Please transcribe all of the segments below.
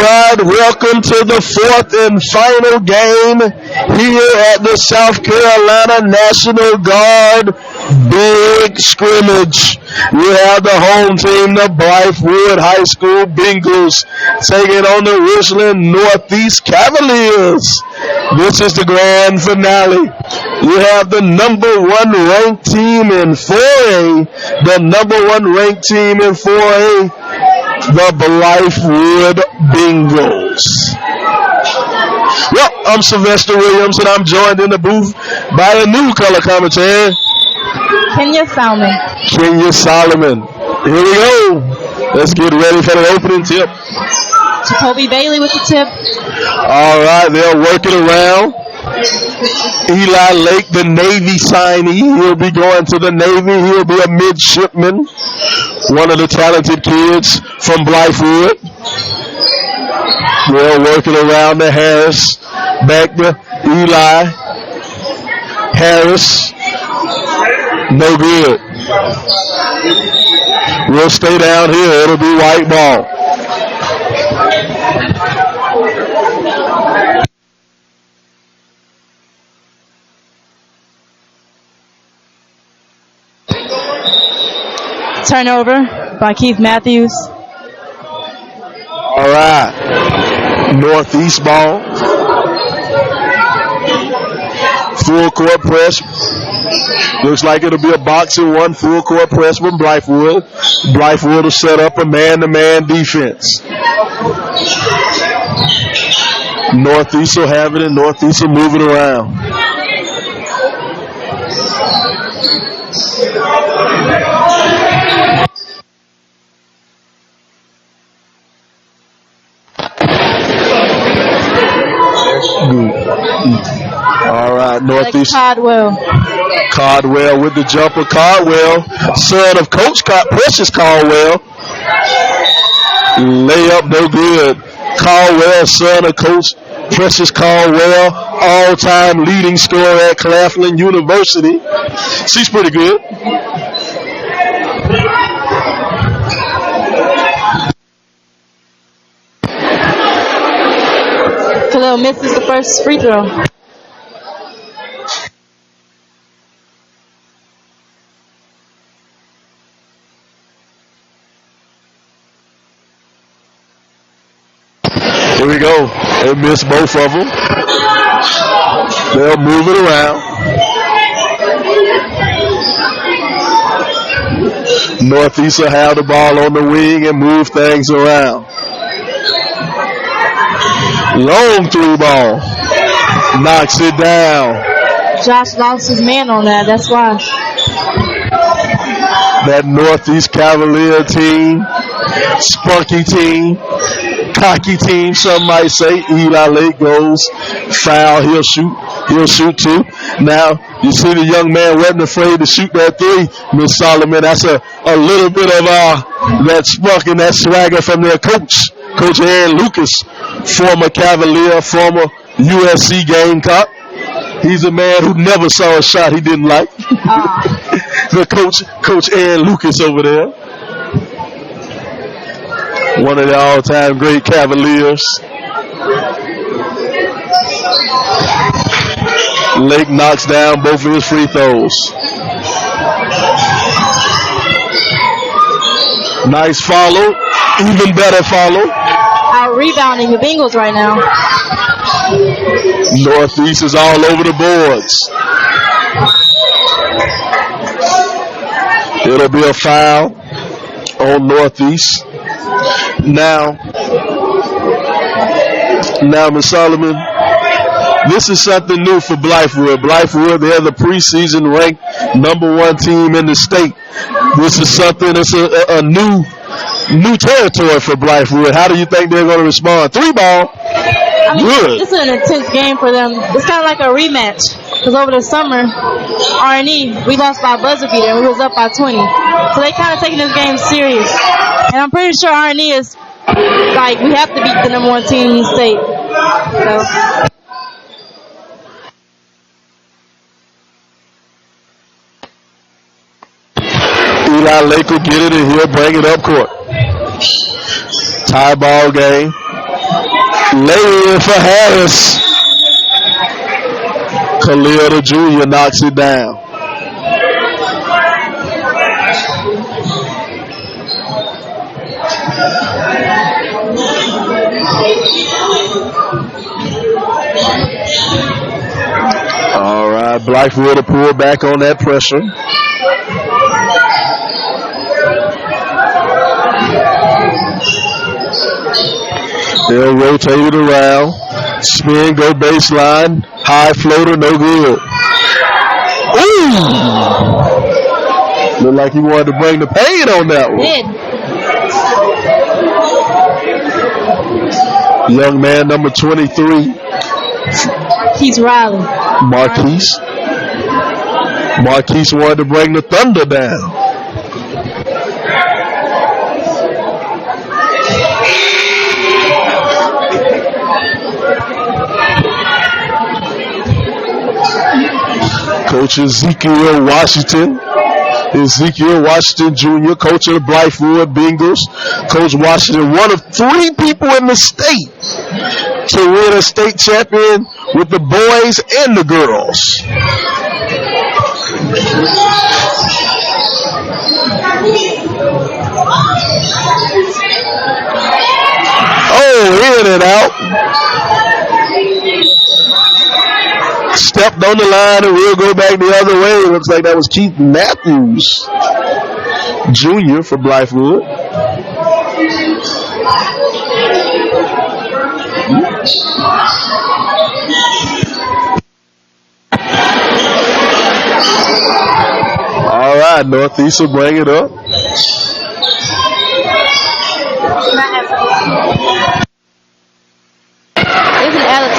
right, welcome to the fourth and final game here at the South Carolina National Guard Big Scrimmage. We have the home team, the Blythewood High School Bengals, taking on the Richland Northeast Cavaliers. This is the grand finale. You have the number one ranked team in 4A, the number one ranked team in 4A, the Blythewood Bengals. Well, I'm Sylvester Williams, and I'm joined in the booth by the new color commentator, Kenya Solomon. Here we go. Let's get ready for the opening tip. Jacoby Bailey with the tip. All right, they're working around. Eli Lake, the Navy signee. He'll be going to the Navy. He'll be a midshipman. One of the talented kids from Blythewood. They're working around the Harris. Back to Eli. Harris. No good. We'll stay down here. It'll be white ball. Turnover by Keith Matthews. All right. Northeast ball. Full court press. Looks like it'll be a boxing one. Full court press from Blythewood. Blythewood will set up a man-to-man defense. Northeast will have it, and Northeast will move it around. All right, Northeast. Cardwell with the jumper. Cardwell, son of Coach Precious Caldwell. Layup, no good. Caldwell, son of Coach Precious Caldwell, all-time leading scorer at Claflin University. She's pretty good. Khalil misses the first free throw. Here we go. They missed both of them. They'll move it around. Northeast will have the ball on the wing and move things around. Long three ball. Knocks it down. Josh lost his man on that. That's why. That Northeast Cavalier team, spunky team, cocky team, some might say. Eli Lake goes foul. He'll shoot too. Now, you see the young man wasn't afraid to shoot that three, Miss Solomon. That's a little bit of that spunk and that swagger from their coach, Coach Aaron Lucas, former Cavalier, former USC Gamecock. He's a man who never saw a shot he didn't like. The Coach Aaron Lucas over there. One of the all-time great Cavaliers. Lake knocks down both of his free throws. Nice follow. Even better follow. Out rebounding the Bengals right now. Northeast is all over the boards. It'll be a foul on Northeast. Now, Ms. Solomon, this is something new for Blythewood. Blythewood, they're the preseason ranked number one team in the state. This is something that's a new territory for Blythewood. How do you think they're going to respond? Three ball. Good. This is an intense game for them. It's kind of like a rematch. Because over the summer, RNE, we lost by a buzzer beater and we was up by 20. So they kind of taking this game serious. And I'm pretty sure RNE is like, we have to beat the number one team in the state. So. Eli Lake will get it and he'll bring it up court. Tie ball game. Lay in for Harris. Khalil the Jr. knocks it down. All right, Blythewood will pull back on that pressure. They'll rotate it around. Spin, go baseline. High floater, no good. Ooh! Looked like he wanted to bring the pain on that one. Young man, number 23. He's Riley. Marquise. Marquise wanted to bring the thunder down. Coach Ezekiel Washington Jr., coach of the Blythewood Bengals. Coach Washington, one of 3 people in the state to win a state champion with the boys and the girls. Oh, in and out. Stepped on the line and we'll go back the other way. Looks like that was Keith Matthews Jr. for Blythewood. All right, Northeast will bring it up.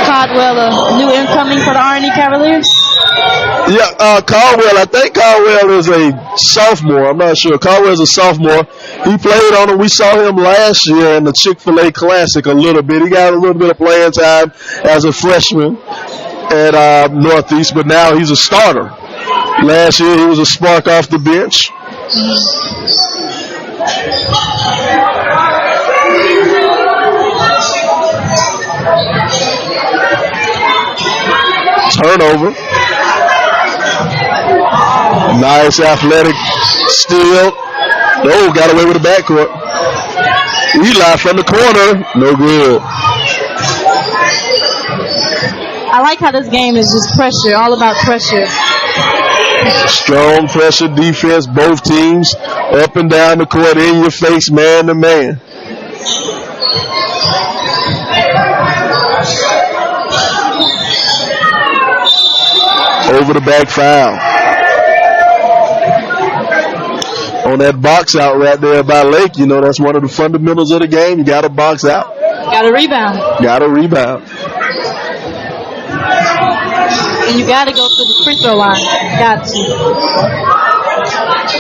Caldwell, a new incoming for the RNE Cavaliers? Yeah, Caldwell. I think Caldwell is a sophomore. I'm not sure. Caldwell's a sophomore. He played on it. We saw him last year in the Chick-fil-A Classic a little bit. He got a little bit of playing time as a freshman at Northeast, but now he's a starter. Last year he was a spark off the bench. Turnover. Nice athletic steal. Oh, got away with the backcourt. Eli from the corner. No good. I like how this game is just pressure, all about pressure. Strong pressure defense, both teams up and down the court, in your face, man to man. Over the back foul. On that box out right there by Lake, you know, that's one of the fundamentals of the game. You got to box out. Got to rebound. Got to rebound. And you got to go to the free throw line. Got to.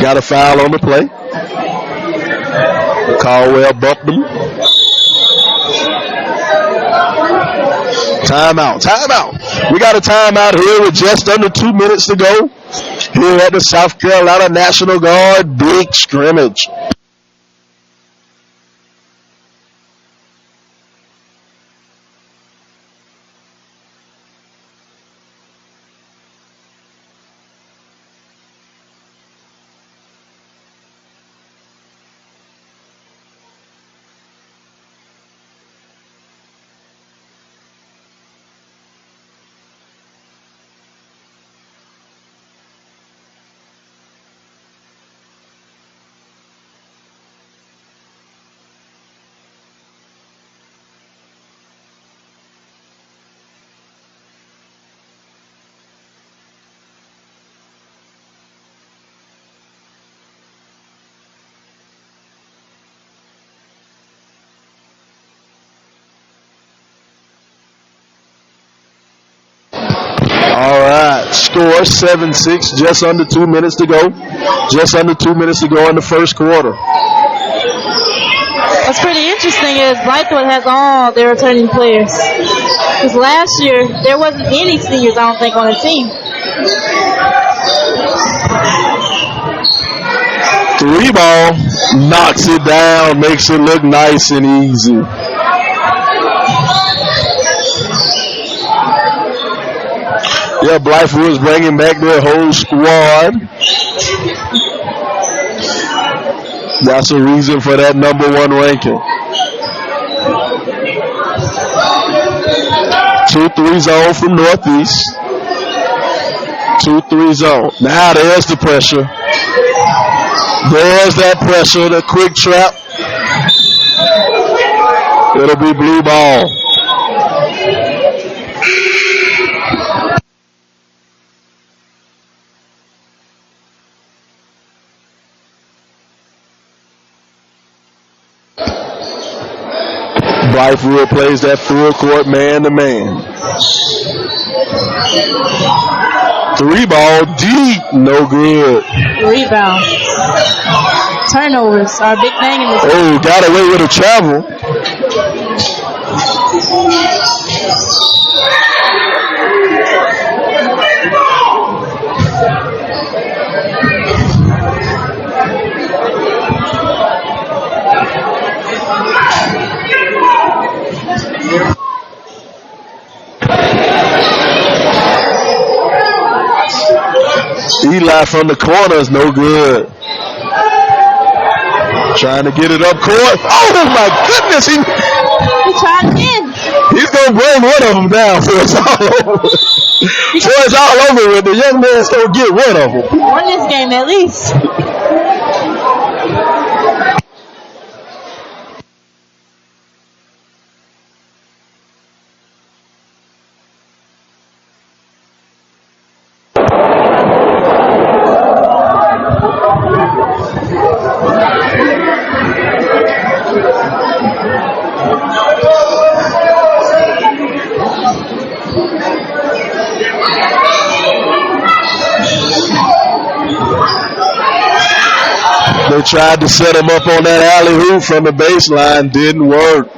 Got a foul on the play. Caldwell bumped him. Timeout. Timeout. We got a timeout here with just under 2 minutes to go here at the South Carolina National Guard Big Scrimmage. Score 7-6, just under 2 minutes to go. Just under 2 minutes to go in the first quarter. What's pretty interesting is Blythewood has all their returning players. Because last year, there wasn't any seniors, I don't think, on the team. 3-ball, knocks it down, makes it look nice and easy. Yeah, Blythewood's bringing back their whole squad. That's the reason for that number 1 ranking. 2-3 zone from Northeast. 2-3 zone. Now there's the pressure. There's that pressure, the quick trap. It'll be blue ball. Blythewood plays that full court man-to-man. 3 ball deep, no good. Rebound. Turnovers are a big thing in this game. Oh, got away with a travel. Eli from the corner is no good. Trying to get it up court. Oh my goodness! He tried again. He's gonna bring one of them down for it's all over. So it's all over with. The young man's gonna get one of them. Won this game at least. They tried to set him up on that alley-oop from the baseline. Didn't work.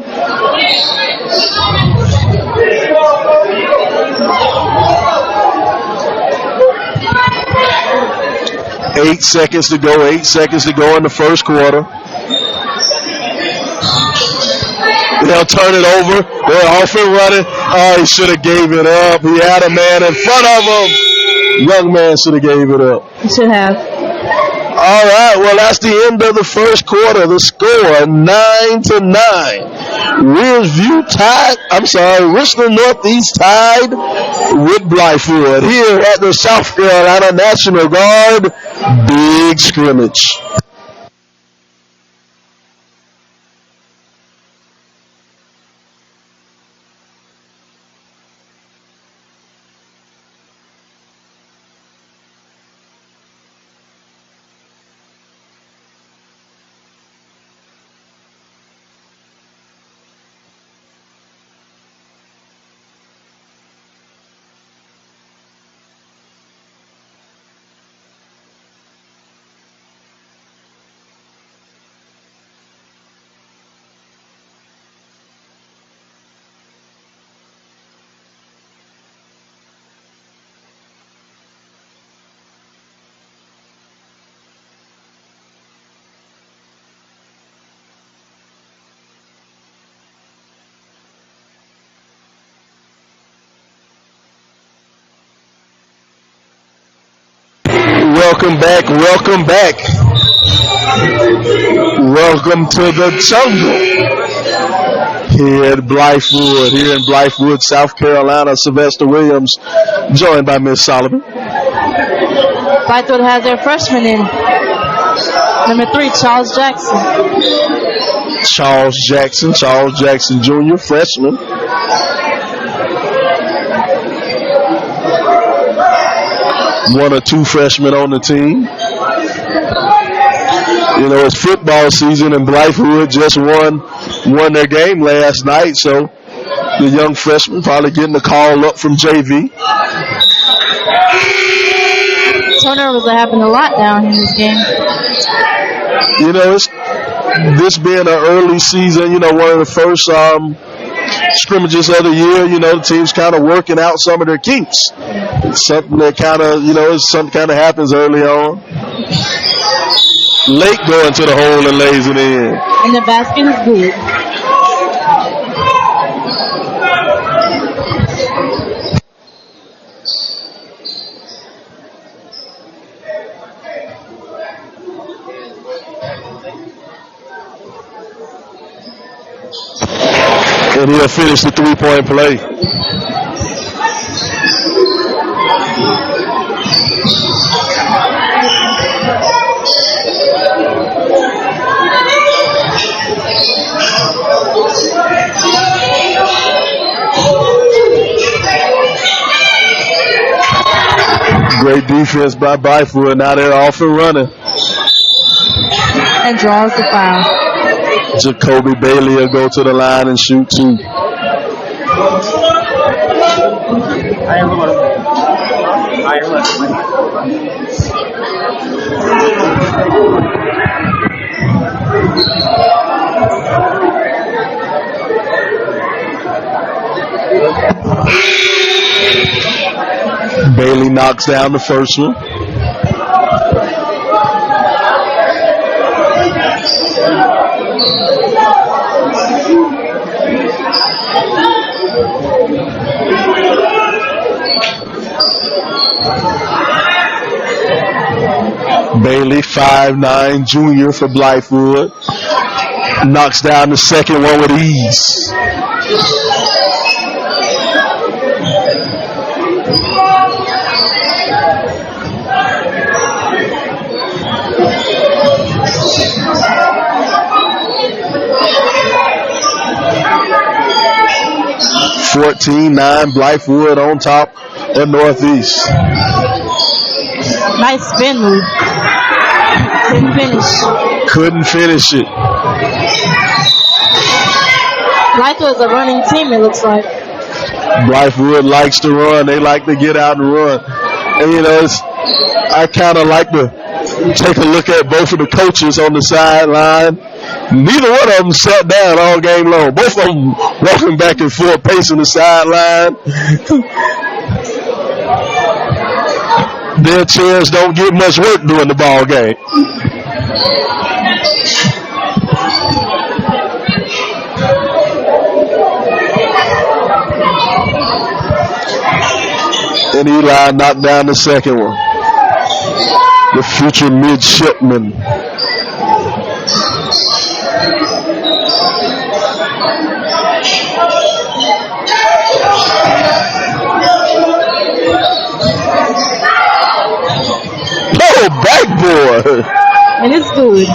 Eight seconds to go in the first quarter. They'll turn it over. They're off and running. Oh, he should have gave it up. He had a man in front of him. Young man should have gave it up. He should have. All right, well, that's the end of the first quarter. The score, 9-9. Richland Northeast tied with Blythewood here at the South Carolina National Guard Big Scrimmage. Welcome back. Welcome to the jungle. Here in Blythewood, South Carolina. Sylvester Williams, joined by Miss Solomon. Blythewood has their freshman in. Number 3, Charles Jackson. Charles Jackson Jr., freshman. One or two freshmen on the team. You know, it's football season, and Blythewood just won their game last night, so the young freshmen probably getting a call up from JV. Turnovers are happening a lot down in this game. You know, this being an early season, you know, one of the first scrimmages of the year, you know, the team's kind of working out some of their kinks. It's something that kind of, you know, something kind of happens early on. Lake going to the hole and lays it in. And the basket is good. And he'll finish the three-point play. Great defense by Blythewood. Now they're off and running. And draws the foul. Jacoby Bailey will go to the line and shoot 2. Bailey knocks down the first one. Bailey, 5'9", junior for Blythewood. Knocks down the second one with ease. (14-9) Blythewood on top of Northeast. Nice spin move. Couldn't finish it. Blythewood's a running team, it looks like. Blythewood likes to run. They like to get out and run. And, you know, I kind of like to take a look at both of the coaches on the sideline. Neither one of them sat down all game long. Both of them walking back and forth, pacing the sideline. Their chairs don't get much work during the ball game. And Eli knocked down the second one. The future midshipman. Oh, backboard. And it's good.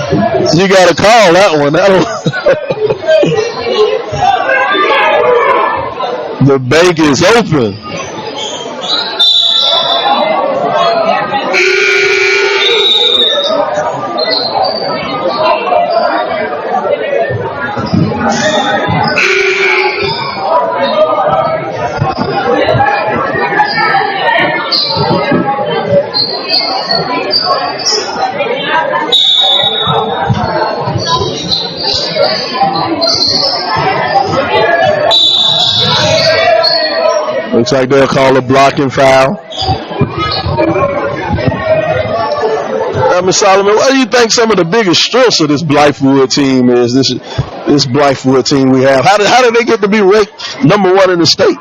You got to call that one. The bank is open. Looks like they'll call a blocking foul. Ms. Solomon, what do you think some of the biggest strengths of this Blythewood team is? This Blythewood team we have. How did they get to be ranked #1 in the state?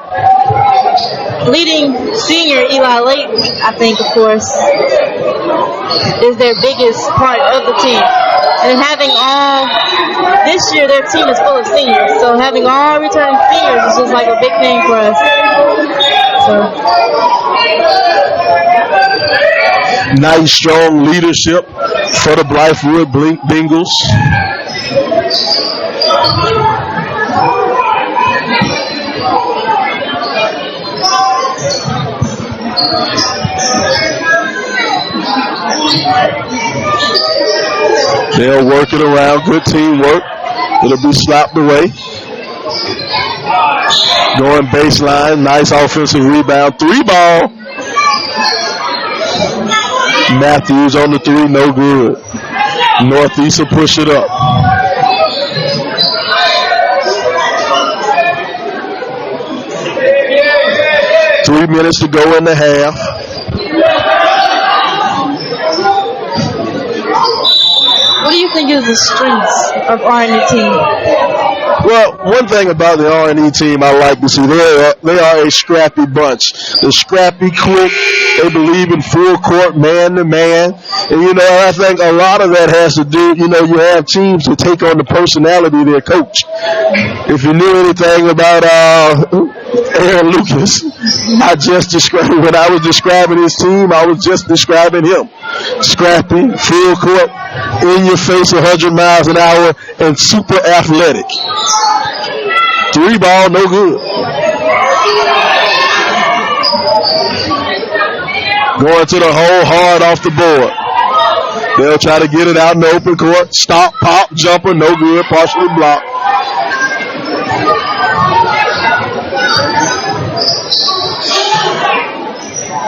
Leading senior Eli Layton, I think, of course, is their biggest part of the team. And having this year their team is full of seniors, so having all returning seniors is just like a big thing for us. Nice, strong leadership for the Blythewood Bengals. They'll work it around. Good teamwork. It'll be slapped away. Going baseline. Nice offensive rebound. 3-ball. Matthews on the 3. No good. Northeast will push it up. Three minutes to go in the half. What do you think is the strengths of RNE team? Well, one thing about the RNE team I like to see, they are a scrappy bunch. They're scrappy, quick. They believe in full court, man to man. And, I think a lot of that has to do, you have teams that take on the personality of their coach. If you knew anything about Aaron Lucas, when I was describing his team, I was just describing him. Scrappy, full court, in your face 100 miles an hour, and super athletic. 3 ball, no good. Going to the hole, hard off the board. They'll try to get it out in the open court. Stop, pop, jumper, no good, partially blocked.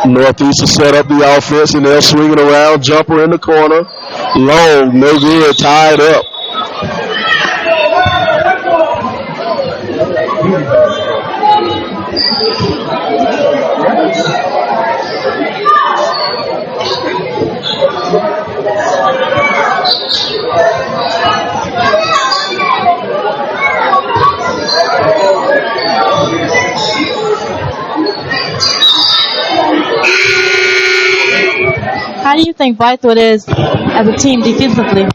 Northeast will set up the offense, and they'll swing it around. Jumper in the corner. Long, no good, tied up. How do you think Blythewood is as a team defensively?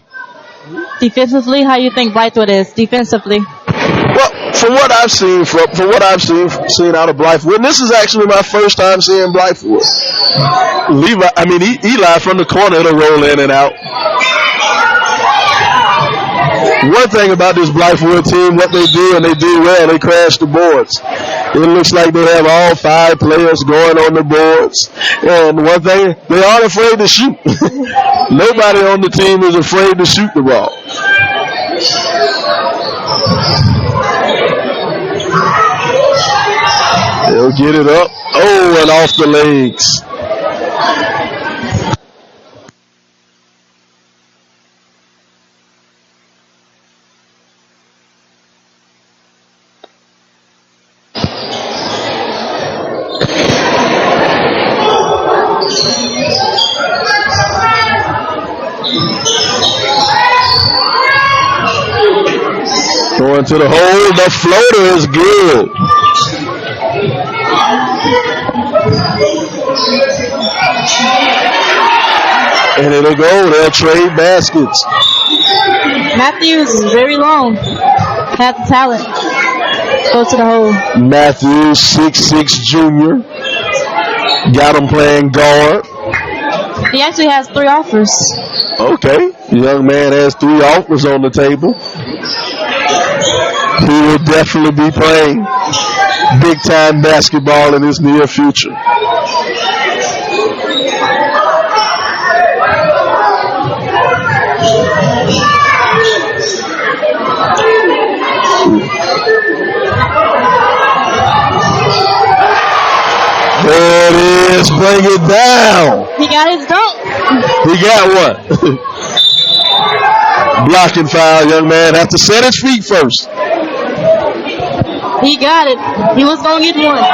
Defensively, how do you think Blythewood is defensively? Well, from what I've seen, seen out of Blythewood, and this is actually my first time seeing Blythewood. Eli from the corner to roll in and out. One thing about this Blythewood team, what they do, and they do well, they crash the boards. It looks like they have all 5 players going on the boards. And one thing, they aren't afraid to shoot. Nobody on the team is afraid to shoot the ball. They'll get it up. Oh, and off the legs. Going to the hole. The floater is good. And it'll go. They'll trade baskets. Matthews is very long. Has the talent. Go to the hole. Matthews, 6'6" junior. Got him playing guard. He actually has 3 offers. Okay. The young man has 3 offers on the table. He will definitely be playing big-time basketball in his near future. There it is. Bring it down. He got his dunk. He got one. Blocking foul, young man. Have to set his feet first. He got it. He was going to get one.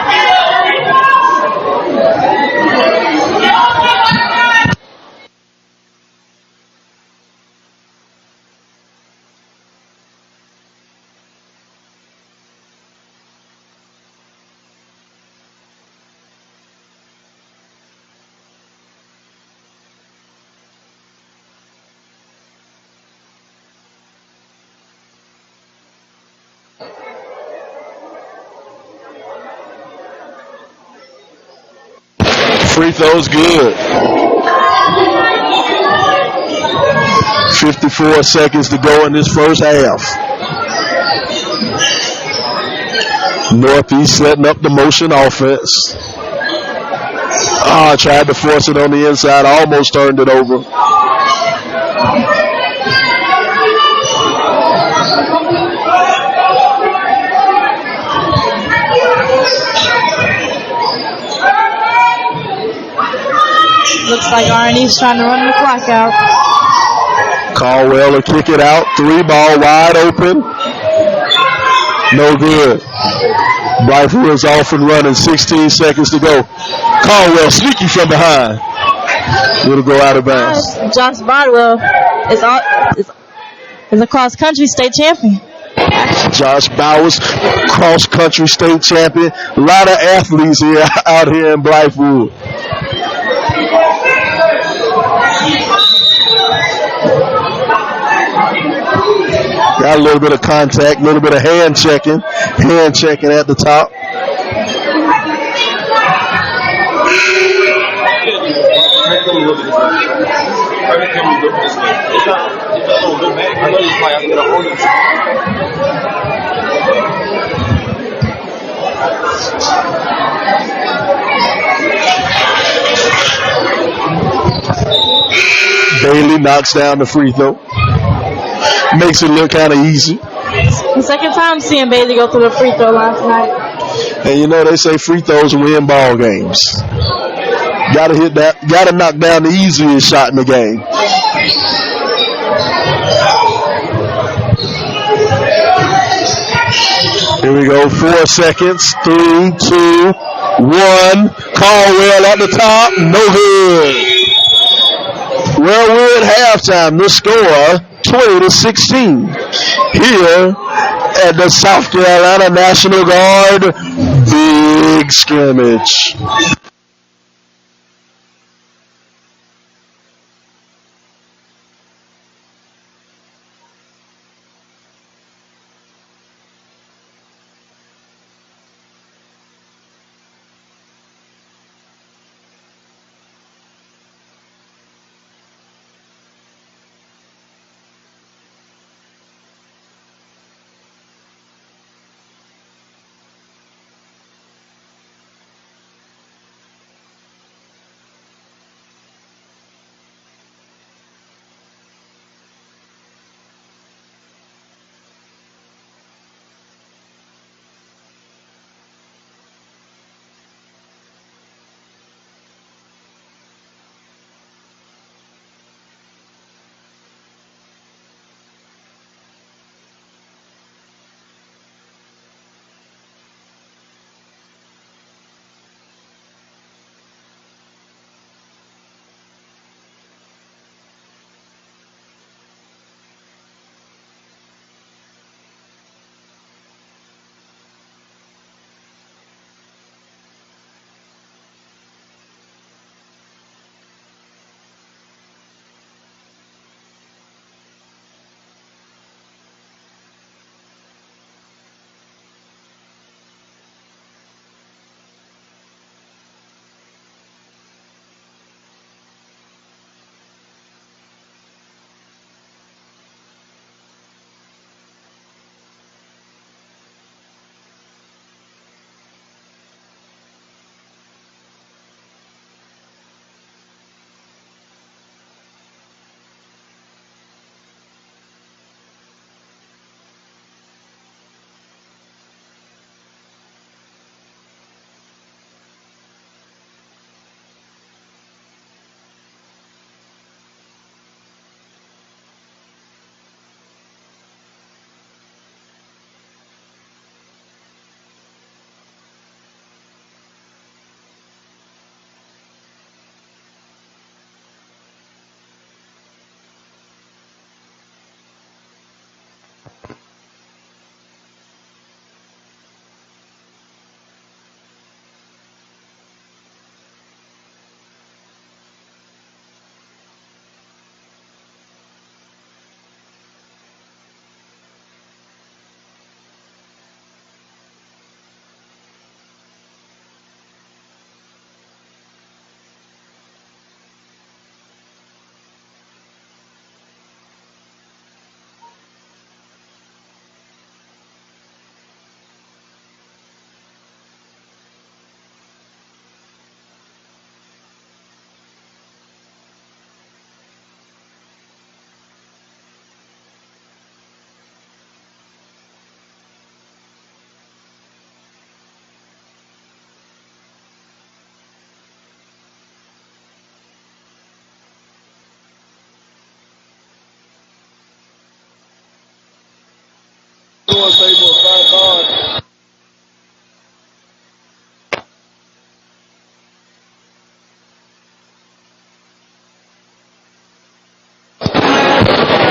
Free throw's good. 54 seconds to go in this first half. Northeast setting up the motion offense. Tried to force it on the inside. Almost turned it over. Looks like RNE's trying to run the clock out. Caldwell will kick it out. 3 ball wide open. No good. Blythewood is off and running. 16 seconds to go. Caldwell sneaky from behind. It'll go out of bounds. Josh Bardwell is a cross-country state champion. Josh Bowers, cross-country state champion. A lot of athletes here out here in Blythewood. Got a little bit of contact, a little bit of hand checking at the top. Bailey knocks down the free throw. Makes it look kind of easy. The second time seeing Bailey go through the free throw line tonight. And you know they say free throws win ball games. Gotta knock down the easiest shot in the game. Here we go, 4 seconds, 3, 2, 1. Caldwell at the top, no good. Well, we're at halftime. The score, 20-16. Here at the South Carolina National Guard Big Scrimmage.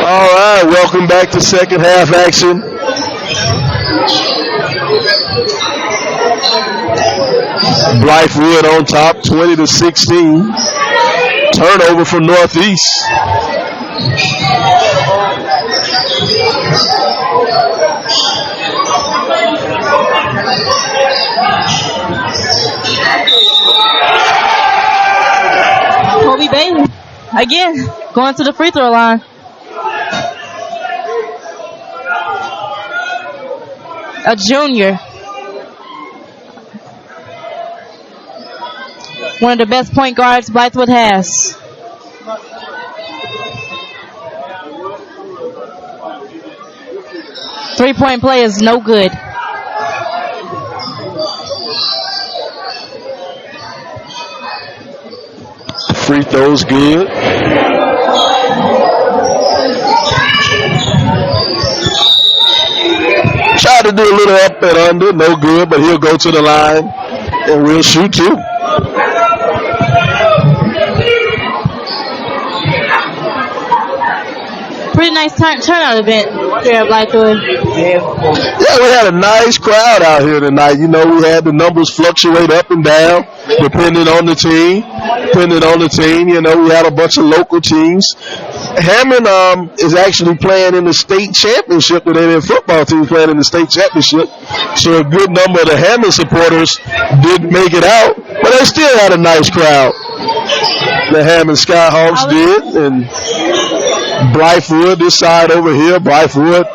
All right, welcome back to second half action Blythewood on top, 20-16. Turnover for Northeast. Kobe Bailey, again, going to the free throw line. A junior. One of the best point guards Blythewood has. Three-point play is no good. Free throws good. Tried to do a little up and under, no good, but he'll go to the line and we'll shoot too. Pretty nice turnout event here at Blythewood. Yeah, we had a nice crowd out here tonight. You know, we had the numbers fluctuate up and down depending on the team. You know, we had a bunch of local teams. Hammond is actually playing in the state championship. Their football team playing in the state championship. So a good number of the Hammond supporters didn't make it out, but they still had a nice crowd. The Hammond Skyhawks did, and Blythewood, this side over here, Blythewood.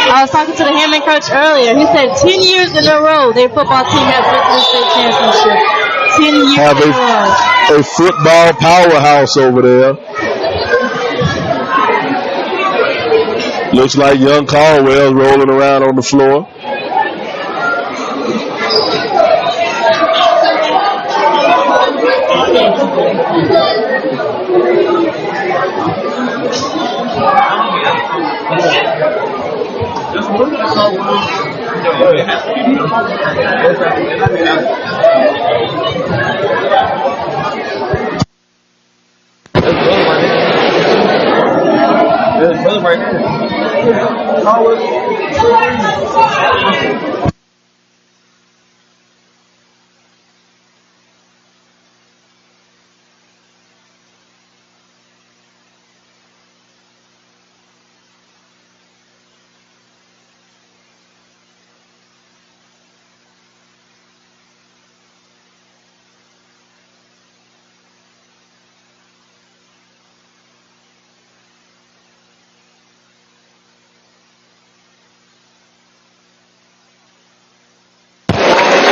I was talking to the Hammond coach earlier. He said 10 years in a row their football team has been to the state championship. 10 years have in a row. A football powerhouse over there. Looks like young Caldwell rolling around on the floor.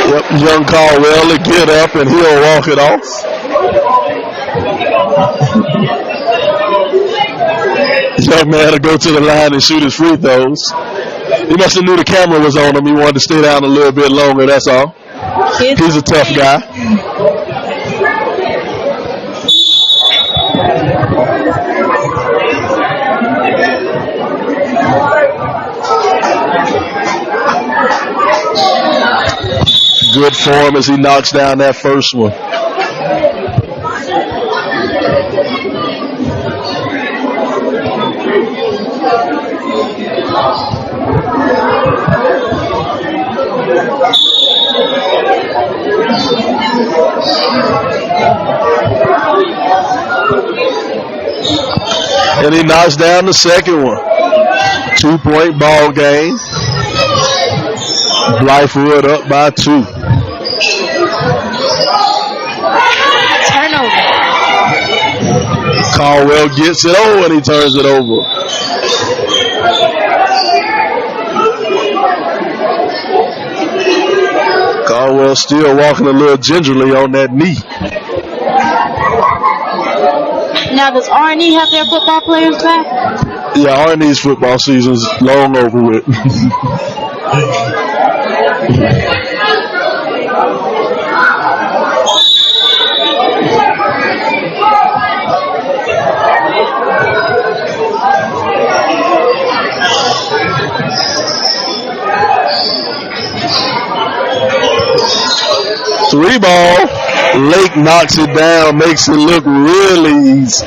Yep, young Caldwell will get up and he'll walk it off. Young man will go to the line and shoot his free throws. He must have knew the camera was on him. He wanted to stay down a little bit longer, that's all. He's a tough guy. Good form as he knocks down that first one. And he knocks down the second one. 2-point ball game. Blythewood up by 2. Turnover. Caldwell gets it over and he turns it over. Caldwell still walking a little gingerly on that knee. Now, does RNE have their football players back? Yeah, RNE's football season's long over with. Three ball. Lake knocks it down, makes it look really easy.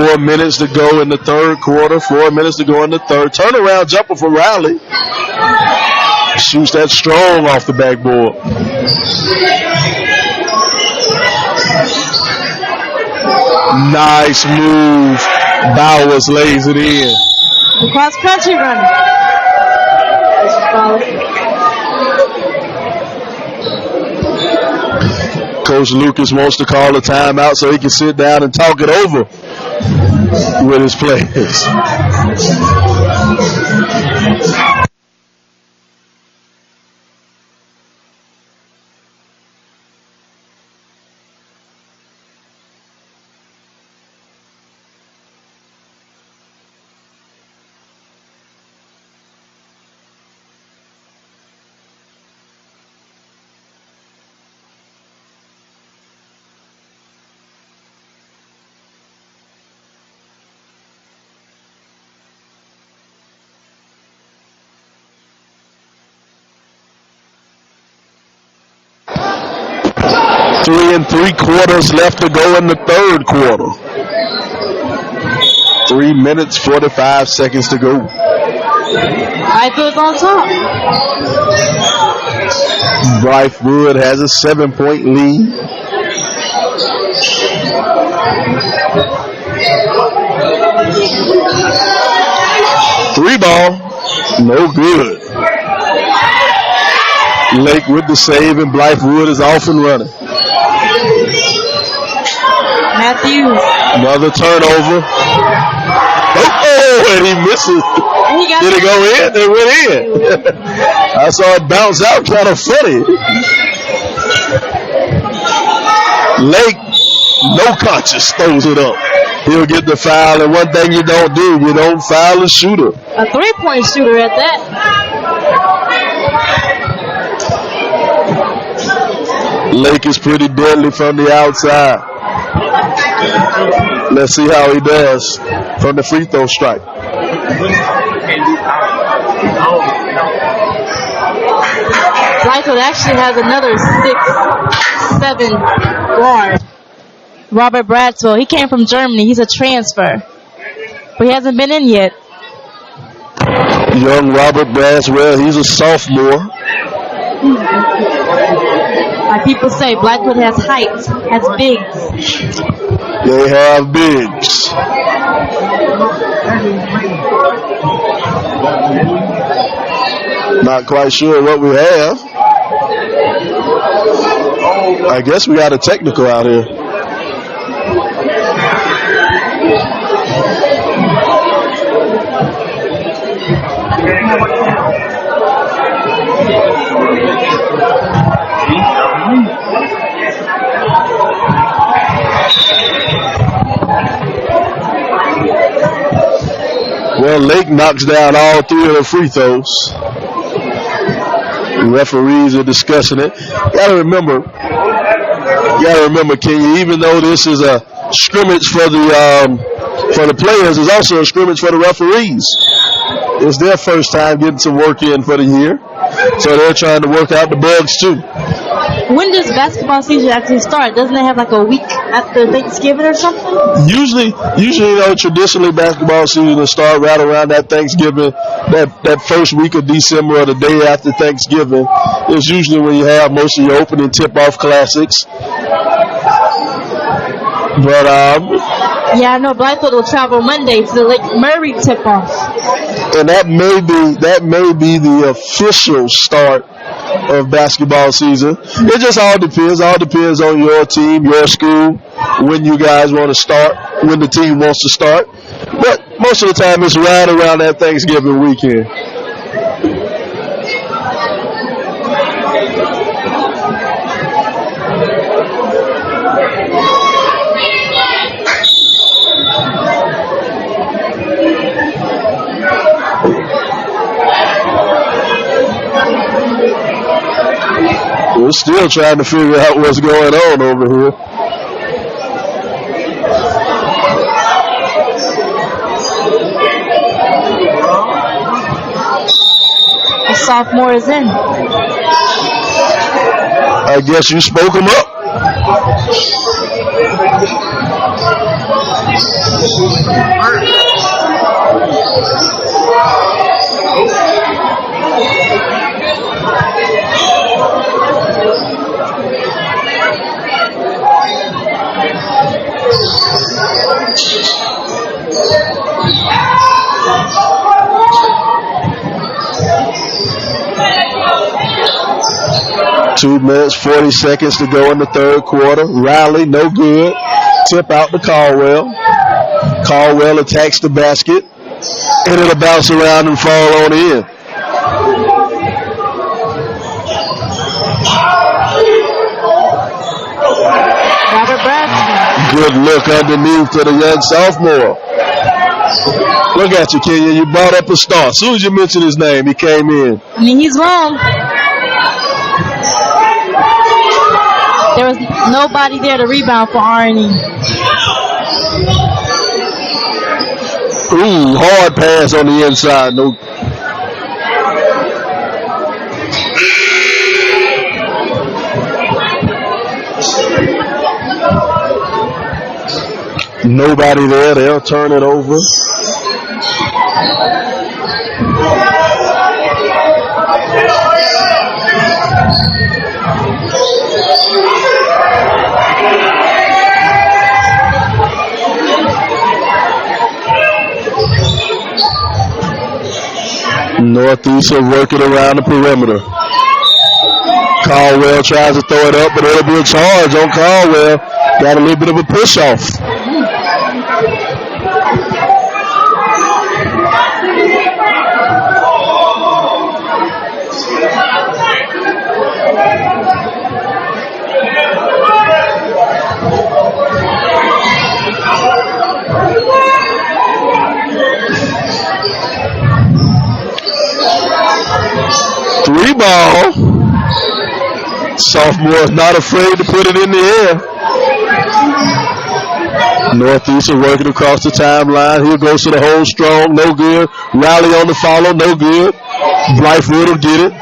4 minutes to go in the third quarter. 4 minutes to go in the third. Turnaround jumper for Riley. Shoots that strong off the backboard. Nice move. Bowers lays it in. The cross country runner. Coach Lucas wants to call a timeout so he can sit down and talk it over with his players. 3 3/4 left to go in the third quarter. 3 minutes, 45 seconds to go. Blythewood's on top. Blythewood has a 7-point lead. Three ball, no good. Lake with the save, and Blythewood is off and running. Matthews. Another turnover. Oh, and he misses. Did it go in? It went in. I saw it bounce out, kind of funny. Lake, no conscience, throws it up. He'll get the foul, and one thing you don't do, you don't foul a shooter. A three-point shooter at that. Lake is pretty deadly from the outside. Let's see how he does from the free throw strike. Blythewood actually has another 6'7" guard. Robert Bradswell. He came from Germany. He's a transfer. But he hasn't been in yet. Young Robert Bradswell, he's a sophomore. Like people say, Blythewood has height, has bigs. They have bigs. Not quite sure what we have. I guess we got a technical out here. Well, Lake knocks down all three of the free throws. The referees are discussing it. You gotta remember, Kenya, even though this is a scrimmage for the players, it's also a scrimmage for the referees. It's their first time getting some work in for the year, so they're trying to work out the bugs too. When does basketball season actually start? Doesn't it have like a week after Thanksgiving or something? Usually, traditionally basketball season will start right around that Thanksgiving, that first week of December or the day after Thanksgiving is usually when you have most of your opening tip-off classics. But yeah, I know Blythewood will travel Monday to the Lake Murray tip-off, and that may be the official start of basketball season. It just all depends. All depends on your team, your school, when you guys want to start, when the team wants to start. But most of the time, it's right around that Thanksgiving weekend. We're still trying to figure out what's going on over here. the sophomore is in. I guess you spoke him up. Two minutes, 40 seconds to go in the third quarter. Riley, no good. Tip out to Caldwell. Caldwell attacks the basket, and it'll bounce around and fall on in. Robert Braxton. Good look underneath to the young sophomore. Look at you, Kenya. You brought up a star. As soon as you mentioned his name, he came in. I mean, he's wrong. There was nobody there to rebound for RNE. Ooh, hard pass on the inside. No. Nobody there. They'll turn it over. Northeast are working around the perimeter. Caldwell tries to throw it up, but it'll be a charge on Caldwell. Got a little bit of a push off. Three ball. Sophomore is not afraid to put it in the air. Northeast are working across the timeline. Here goes to the hole strong. No good. Riley on the follow. No good. Blythewood will get it.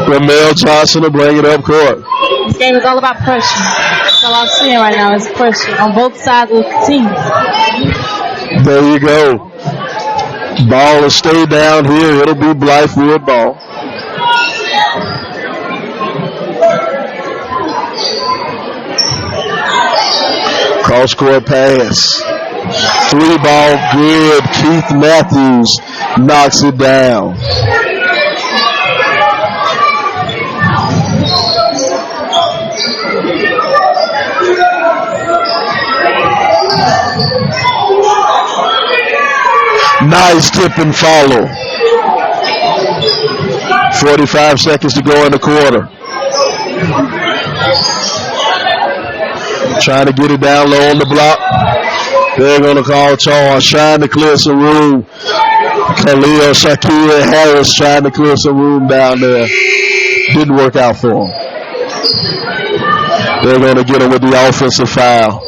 Ramel Johnson will bring it up court. This game is all about pressure. That's all I'm seeing right now is pressure on both sides of the team. There you go. Ball will stay down here. It'll be Blythewood ball. Cross court pass. Three ball good. Keith Matthews knocks it down. Nice tip and follow. 45 seconds to go in the quarter. Trying to get it down low on the block. They're going to call charge. Trying to clear some room. Khalil Shakir Harris trying to clear some room down there. Didn't work out for him. They're going to get him with the offensive foul.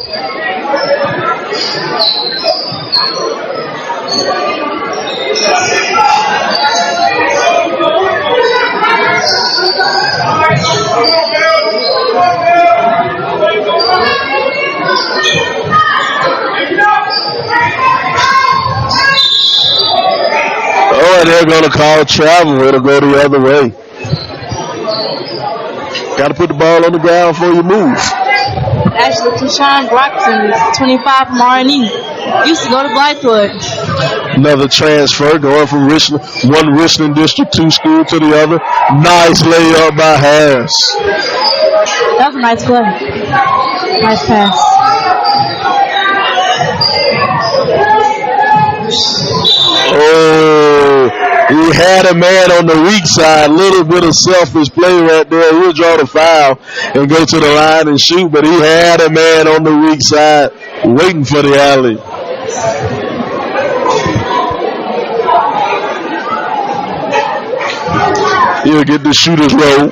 Oh, they're going to call travel. It'll go the other way. Got to put the ball on the ground before you move. Actually, Keyshawn Broxton is 25 from RNE. Used to go to Blythewood. Another transfer going from Richland, one Richland District 2 school to the other. Nice layup by Harris. That was a nice play. Nice pass. Oh, he had a man on the weak side. Little bit of selfish play right there. He'll draw the foul and go to the line and shoot, but he had a man on the weak side waiting for the alley. He'll get the shooter's roll.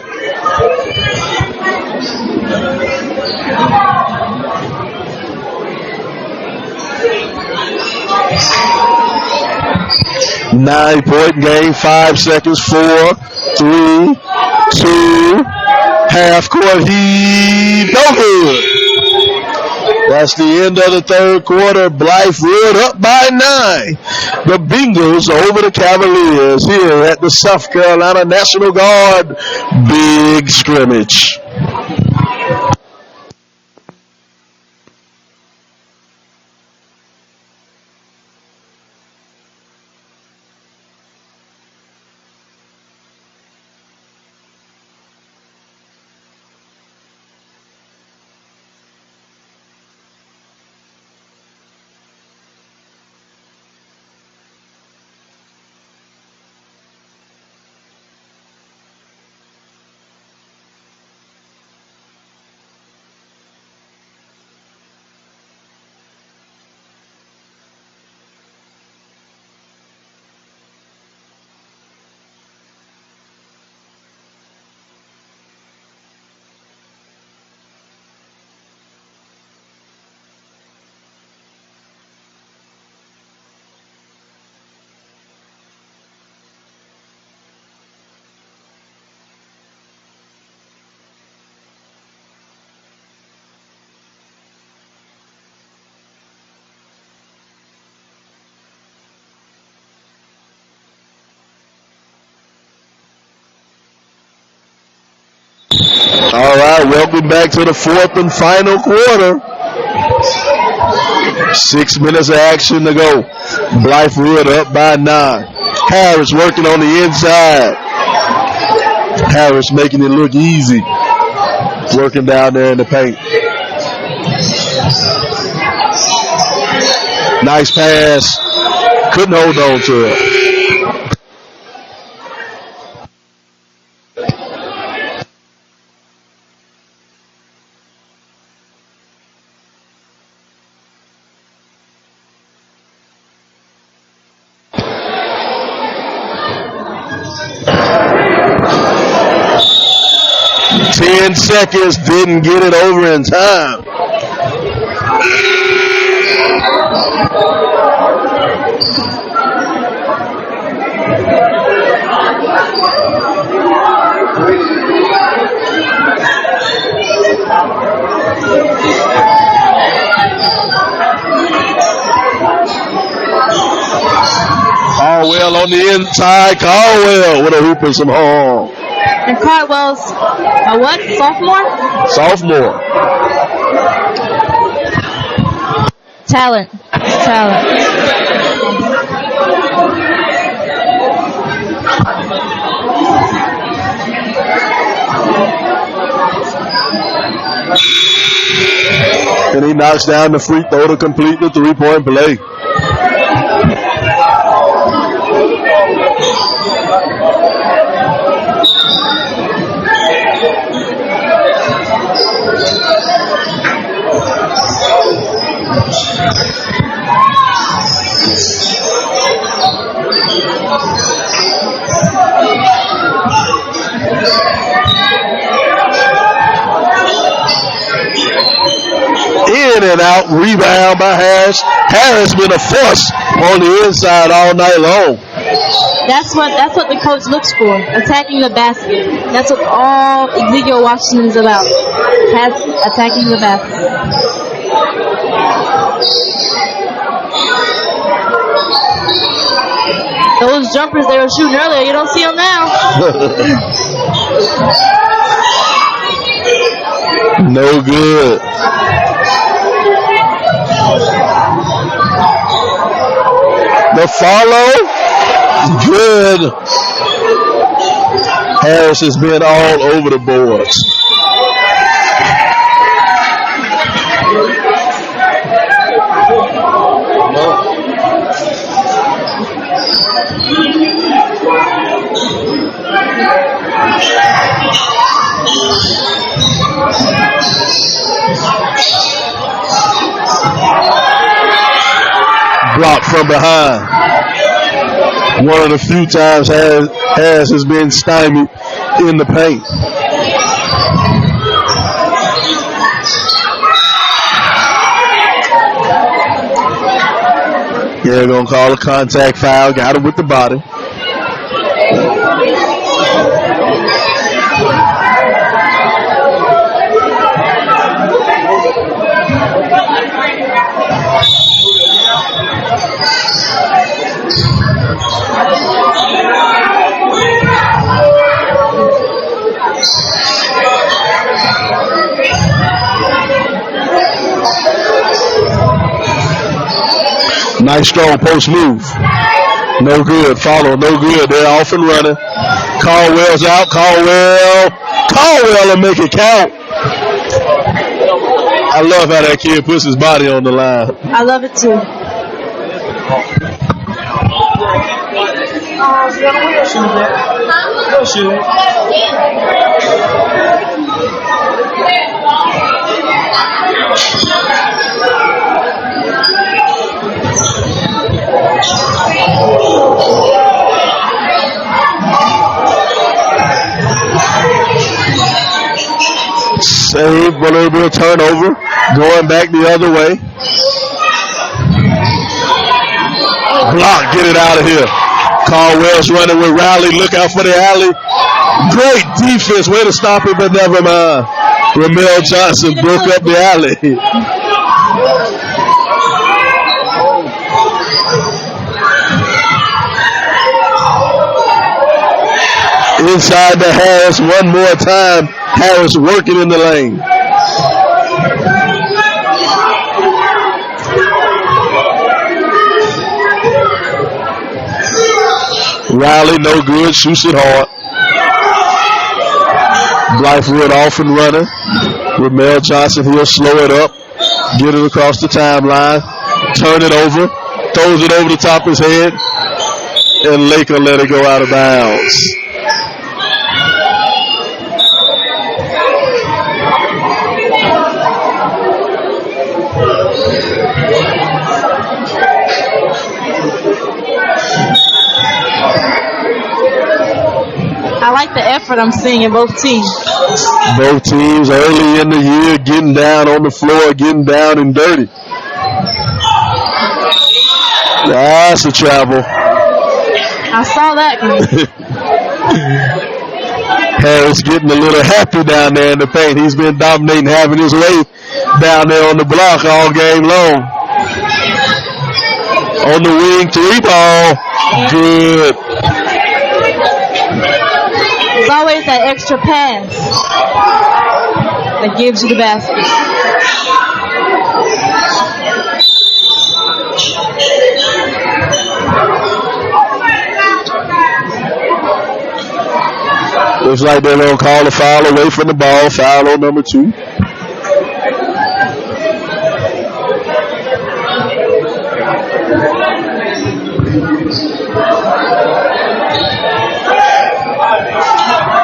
Nine-point game, 5 seconds, 4, 3, 2, half court heave, no good. That's the end of the third quarter. Blythewood up by 9. The Bengals over the Cavaliers here at the South Carolina National Guard Big Scrimmage. All right, welcome back to the fourth and final quarter. 6 minutes of action to go. Blythewood up by 9. Harris working on the inside. Harris making it look easy. Working down there in the paint. Nice pass. Couldn't hold on to it. Seconds, didn't get it over in time. Caldwell on the inside. Caldwell with a hoop and some home. And Caldwell's a what? Sophomore? Sophomore. Talent. And he knocks down the free throw to complete the 3-point play. In and out, rebound by Harris. Harris been a force on the inside all night long. That's what the coach looks for, attacking the basket. That's what all Ezekiel Washington is about, attacking the basket. Those jumpers they were shooting earlier, you don't see them now. No good. The follow, good. Harris has been all over the boards. Blocked from behind. One of the few times Harris has been stymied in the paint. Yeah, they're going to call a contact foul. Got him with the body. Nice strong post move. No good. Follow. No good. They're off and running. Caldwell's out. Caldwell will make it count. I love how that kid puts his body on the line. I love it too. Save, but a little bit of turnover. Going back the other way. Block, get it out of here. Caldwell's running with Riley. Look out for the alley. Great defense. Way to stop it, but never mind. Ramel Johnson broke up the alley. Inside to Harris one more time. Harris working in the lane. Riley, no good, shoots it hard. Blythewood off and running. Ramel Johnson, he'll slow it up, get it across the timeline, turn it over, throws it over the top of his head, and Laker let it go out of bounds. I like the effort I'm seeing in both teams. Both teams early in the year getting down on the floor, getting down and dirty. That's a travel. I saw that. Harris getting a little happy down there in the paint. He's been dominating, having his way down there on the block all game long. On the wing, 3-ball. Good. There's always that extra pass that gives you the basket. Looks like they're going to call a foul away from the ball. Foul on number 2.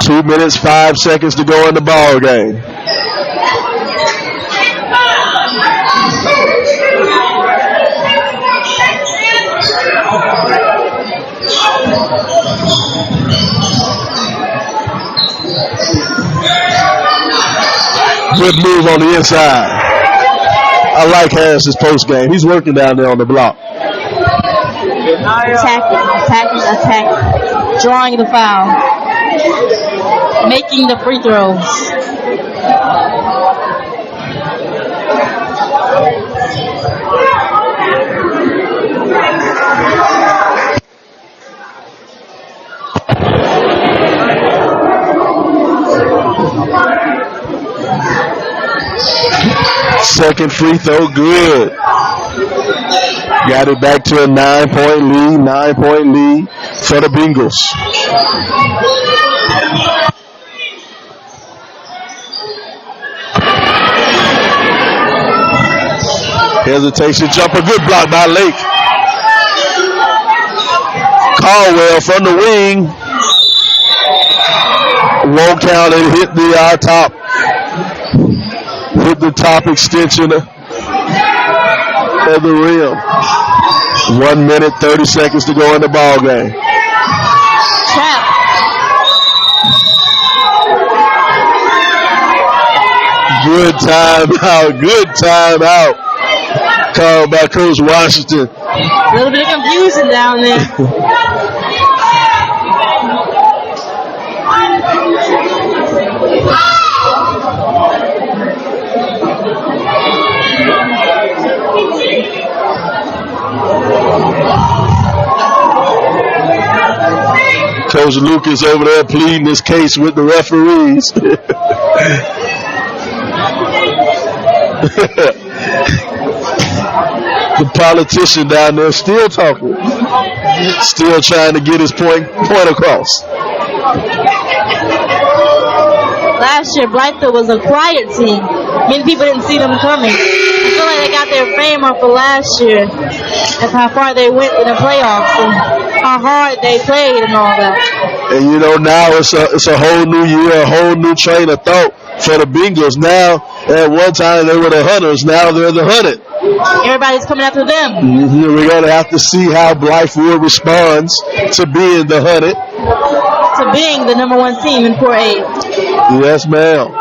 Two minutes, 5 seconds to go in the ball game. Good move on the inside. I like Harris's post game. He's working down there on the block. Attacking. Drawing the foul. Making the free throws. Second free throw, good. Got it back to a 9-point lead for the Bengals. Hesitation jumper, good block by Lake. Caldwell from the wing. Won't count and hit the top. Hit the top extension of the rim. 1 minute, 30 seconds to go in the ball game. Trap. Good timeout. Called by Coach Washington. A little bit of confusion down there. Coach Lucas over there pleading his case with the referees. The politician down there still talking. Still trying to get his point across. Last year, Blythewood was a quiet team. Many people didn't see them coming. I feel like they got their fame off of last year. That's how far they went in the playoffs and how hard they played and all that. And you know, now it's a whole new year, a whole new train of thought for the Bengals. Now, at one time they were the Hunters. Now they're the Hunted. Everybody's coming after them. We're going to have to see how Blythewood responds to being the Hunted. To being the number 1 team in 4A. Yes, ma'am.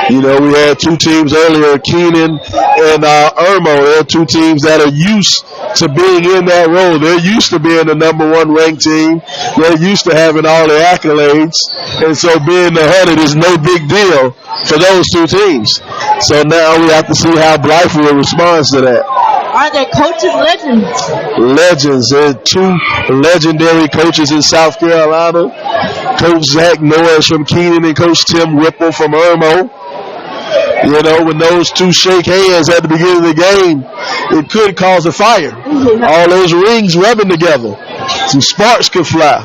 You know, we had 2 teams earlier, Keenan and Irmo. They're 2 teams that are used to being in that role. They're used to being the number 1 ranked team. They're used to having all the accolades. And so being the Hunted is no big deal for those 2 teams. So now we have to see how Blythewood responds to that. Are their coaches legends? Legends. There are 2 legendary coaches in South Carolina. Coach Zach Norris from Keenan and Coach Tim Whipple from Irmo. You know, when those 2 shake hands at the beginning of the game, it could cause a fire. All those rings rubbing together. Some sparks could fly.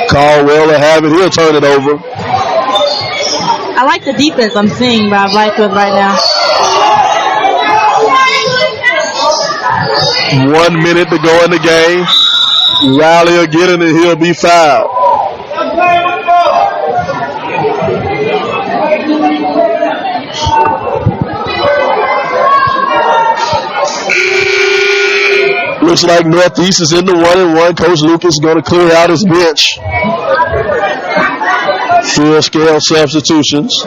Caldwell will have it. He'll turn it over. I like the defense I'm seeing by Blythewood right now. 1 minute to go in the game. Riley will get it and he'll be fouled. Looks like Northeast is in the 1-and-1. Coach Lucas is going to clear out his bench. Full scale substitutions.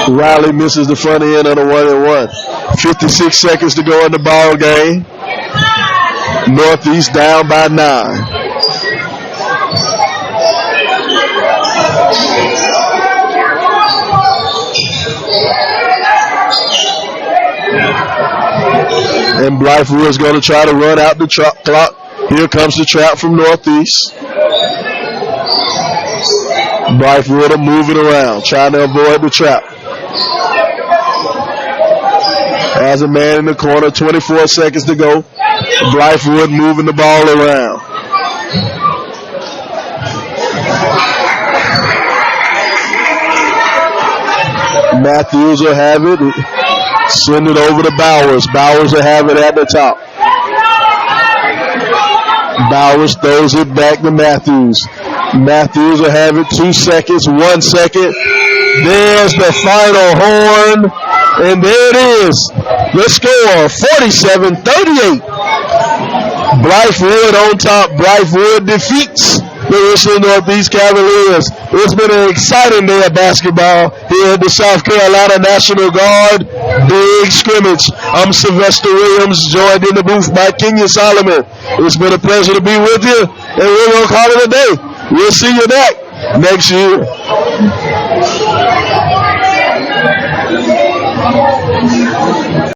Riley misses the front end on a 1-and-1. 56 seconds to go in the ball game. Northeast down by 9. And Blythewood is going to try to run out the clock. Here comes the trap from Northeast. Blythewood will move it around, trying to avoid the trap. Has a man in the corner, 24 seconds to go. Blythewood moving the ball around. Matthews will have it. Send it over to Bowers. Bowers will have it at the top. Bowers throws it back to Matthews. Matthews will have it. 2 seconds, 1 second. There's the final horn. And there it is. The score, 47-38. Blythewood on top. Blythewood defeats the Richland Northeast Cavaliers. It's been an exciting day of basketball here at the South Carolina National Guard Big Scrimmage. I'm Sylvester Williams, joined in the booth by Kenya Solomon. It's been a pleasure to be with you, and we're going to call it a day. We'll see you back next year.